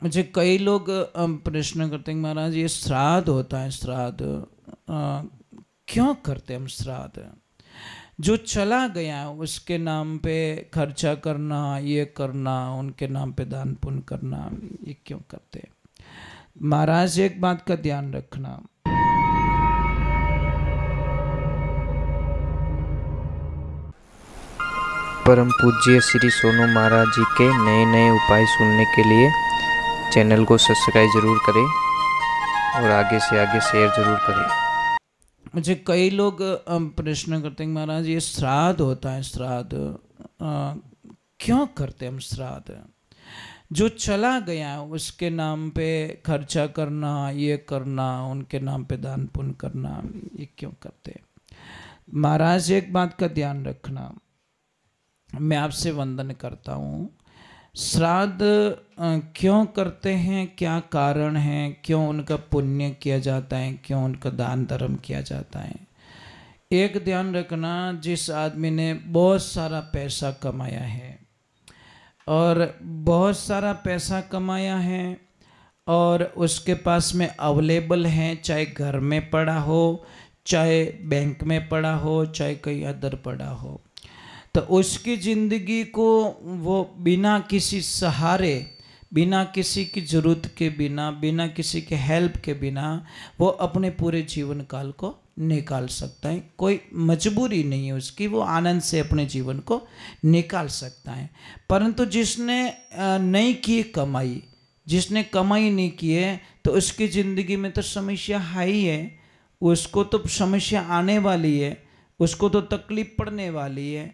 मुझे कई लोग प्रश्न करते हैं कि महाराज ये श्राद्ध होता है, श्राद्ध क्यों करते हैं हम श्राद्ध? जो चला गया है उसके नाम पे खर्चा करना, ये करना, उनके नाम पे दान पुण्य करना, ये क्यों करते हैं? महाराज एक बात का ध्यान रखना, परम पूज्य श्री सोनू महाराज जी के नए नए उपाय सुनने के लिए चैनल को सब्सक्राइब जरूर करें और आगे से आगे शेयर जरूर करें। मुझे कई लोग प्रश्न करते हैं कि महाराज ये श्राद्ध होता है, श्राद्ध क्यों करते हैं हम श्राद्ध? जो चला गया है उसके नाम पे खर्चा करना, ये करना, उनके नाम पे दान पुण्य करना, ये क्यों करते हैं? महाराज एक बात का ध्यान रखना, मैं आपसे वंदन करता हूँ। श्राद्ध क्यों करते हैं, क्या कारण है, क्यों उनका पुण्य किया जाता है, क्यों उनका दान धर्म किया जाता है? एक ध्यान रखना, जिस आदमी ने बहुत सारा पैसा कमाया है और बहुत सारा पैसा कमाया है और उसके पास में अवेलेबल है, चाहे घर में पड़ा हो, चाहे बैंक में पड़ा हो, चाहे कहीं अदर पड़ा हो, तो उसकी ज़िंदगी को वो बिना किसी सहारे, बिना किसी की ज़रूरत के बिना, बिना किसी के हेल्प के बिना वो अपने पूरे जीवन काल को निकाल सकता है। कोई मजबूरी नहीं है उसकी, वो आनंद से अपने जीवन को निकाल सकता है। परंतु जिसने नहीं की कमाई, जिसने कमाई नहीं की है, तो उसकी ज़िंदगी में तो समस्या है ही है, उसको तो समस्या आने वाली है, उसको तो तकलीफ पड़ने वाली है।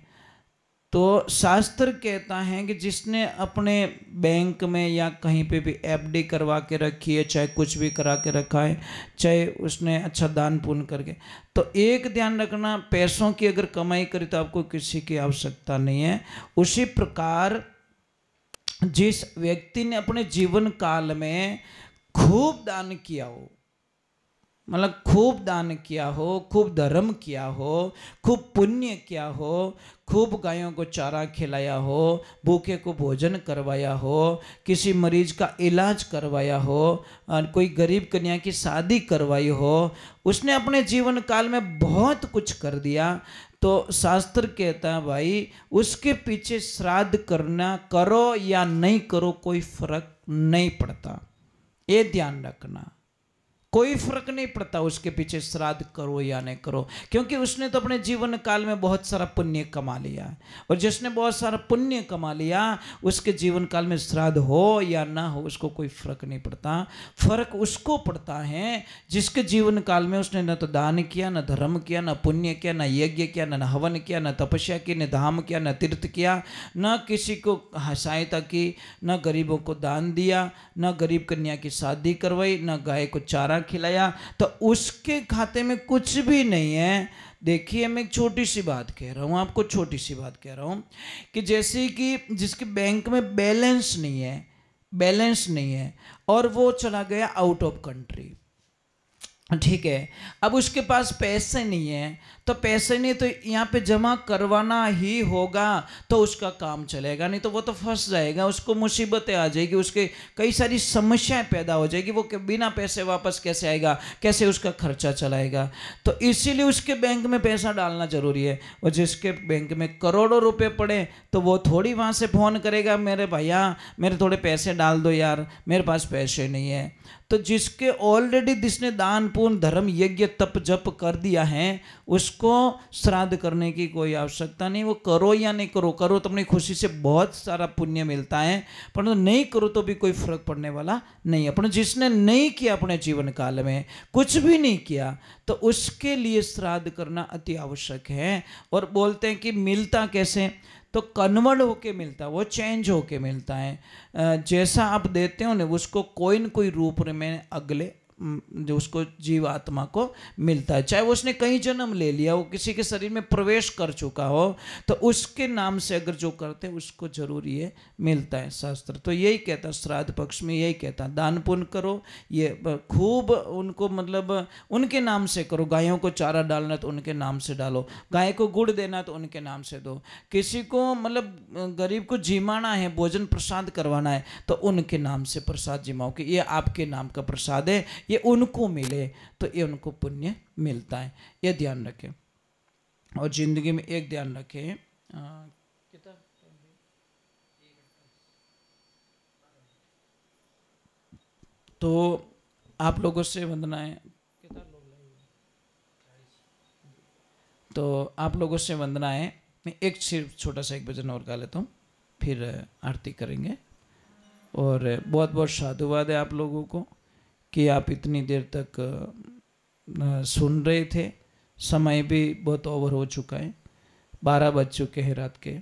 तो शास्त्र कहता है कि जिसने अपने बैंक में या कहीं पे भी एफडी करवा के रखी है, चाहे कुछ भी करा के रखा है, चाहे उसने अच्छा दान पुण्य करके, तो एक ध्यान रखना, पैसों की अगर कमाई करी तो आपको किसी की आवश्यकता नहीं है। उसी प्रकार जिस व्यक्ति ने अपने जीवन काल में खूब दान किया हो, मतलब खूब दान किया हो, खूब धर्म किया हो, खूब पुण्य किया हो, खूब गायों को चारा खिलाया हो, भूखे को भोजन करवाया हो, किसी मरीज का इलाज करवाया हो, कोई गरीब कन्या की शादी करवाई हो, उसने अपने जीवन काल में बहुत कुछ कर दिया, तो शास्त्र कहता है भाई उसके पीछे श्राद्ध करना, करो या नहीं करो कोई फर्क नहीं पड़ता। ये ध्यान रखना, कोई फर्क नहीं पड़ता उसके पीछे श्राद्ध करो या नहीं करो, क्योंकि उसने तो अपने जीवन काल में बहुत सारा पुण्य कमा लिया है। और जिसने बहुत सारा पुण्य कमा लिया उसके जीवन काल में श्राद्ध हो या ना हो उसको कोई फर्क नहीं पड़ता। फर्क उसको पड़ता है जिसके जीवन काल में उसने न तो दान किया, न धर्म किया, न पुण्य किया, न यज्ञ किया, न हवन किया, न तपस्या की, न धाम किया, न तीर्थ किया, न किसी को सहायता की, न गरीबों को दान दिया, न गरीब कन्या की शादी करवाई, न गाय को चारा खिलाया, तो उसके खाते में कुछ भी नहीं है। देखिए मैं एक छोटी सी बात कह रहा हूँ आपको, छोटी सी बात कह रहा हूँ कि जैसे कि जिसके बैंक में बैलेंस नहीं है, बैलेंस नहीं है और वो चला गया आउट ऑफ कंट्री, ठीक है, अब उसके पास पैसे नहीं है, तो पैसे नहीं तो यहाँ पे जमा करवाना ही होगा तो उसका काम चलेगा, नहीं तो वो तो फंस जाएगा, उसको मुसीबतें आ जाएगी, उसके कई सारी समस्याएं पैदा हो जाएगी, वो बिना पैसे वापस कैसे आएगा, कैसे उसका खर्चा चलाएगा। तो इसीलिए उसके बैंक में पैसा डालना जरूरी है। और जिसके बैंक में करोड़ों रुपए पड़े तो वो थोड़ी वहाँ से फ़ोन करेगा मेरे भैया मेरे थोड़े पैसे डाल दो यार, मेरे पास पैसे नहीं है। तो जिसके ऑलरेडी जिसने दान पुण्य धर्म यज्ञ तप जप कर दिया है उसको श्राद्ध करने की कोई आवश्यकता नहीं। वो करो या नहीं करो, करो तो अपनी खुशी से बहुत सारा पुण्य मिलता है, परंतु नहीं करो तो भी कोई फर्क पड़ने वाला नहीं है। पर जिसने नहीं किया अपने जीवन काल में कुछ भी नहीं किया तो उसके लिए श्राद्ध करना अति आवश्यक है। और बोलते हैं कि मिलता कैसे, तो कन्वर्ट होके मिलता है, वो चेंज होके मिलता है। जैसा आप देते हो ना उसको कोई न कोई रूप में अगले जो उसको जीवात्मा को मिलता है। चाहे वो उसने कहीं जन्म ले लिया, वो किसी के शरीर में प्रवेश कर चुका हो, तो उसके नाम से अगर जो करते हैं उसको जरूर ये मिलता है। शास्त्र तो यही कहता है, श्राद्ध पक्ष में यही कहता है, दान पुण्य करो, ये खूब उनको मतलब उनके नाम से करो। गायों को चारा डालना तो उनके नाम से डालो, गाय को गुड़ देना तो उनके नाम से दो, किसी को मतलब गरीब को जिमाना है, भोजन प्रसाद करवाना है तो उनके नाम से प्रसाद जिमाओ कि ये आपके नाम का प्रसाद है, ये उनको मिले, तो ये उनको पुण्य मिलता है। ये ध्यान रखें। और जिंदगी में एक ध्यान रखें, तो आप लोगों से वंदना है, तो आप लोगों से वंदना है। मैं एक सिर्फ छोटा सा एक भजन और गा लेता हूँ, फिर आरती करेंगे। और बहुत बहुत साधुवाद है आप लोगों को कि आप इतनी देर तक सुन रहे थे। समय भी बहुत ओवर हो चुका है, 12 बज चुके हैं रात के,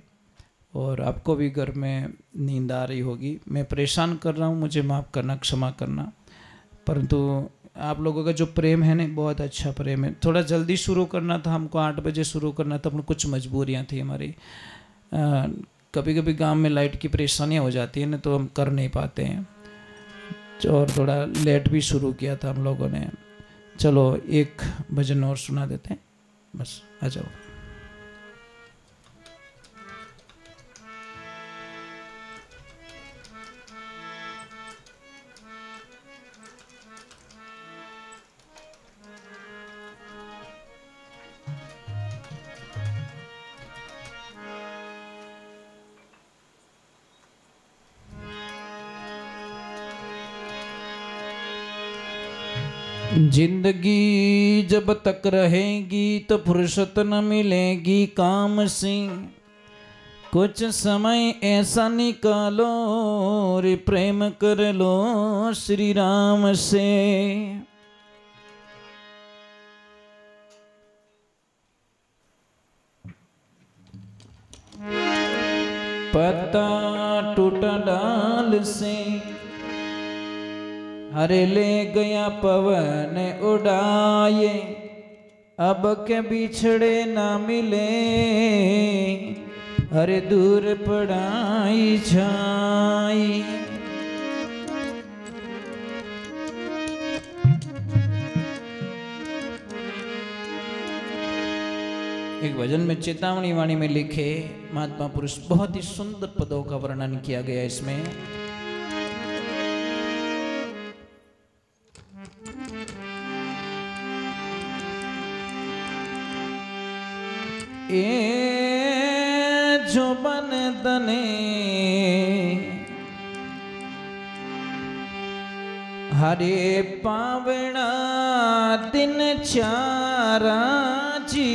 और आपको भी घर में नींद आ रही होगी। मैं परेशान कर रहा हूँ, मुझे माफ़ करना, क्षमा करना, परंतु आप लोगों का जो प्रेम है ना, बहुत अच्छा प्रेम है। थोड़ा जल्दी शुरू करना था हमको, 8 बजे शुरू करना था, अपने कुछ मजबूरियाँ थी हमारी। कभी कभी गांव में लाइट की परेशानियाँ हो जाती है ना, तो हम कर नहीं पाते हैं, और थोड़ा लेट भी शुरू किया था हम लोगों ने। चलो एक भजन और सुना देते हैं, बस आ जाओ। जिंदगी जब तक रहेगी तो फुर्सत न मिलेगी काम से, कुछ समय ऐसा निकालो रे प्रेम कर लो श्री राम से। पत्ता टूटा डाल से, हरे ले गया पवन उड़ाए, अब के बिछड़े ना मिले, हरे दूर पड़ाई छाई। एक भजन में चेतावनी वाणी में लिखे महात्मा पुरुष, बहुत ही सुंदर पदों का वर्णन किया गया इसमें। ए जो बन दने हरे पावना दिन चारा जी,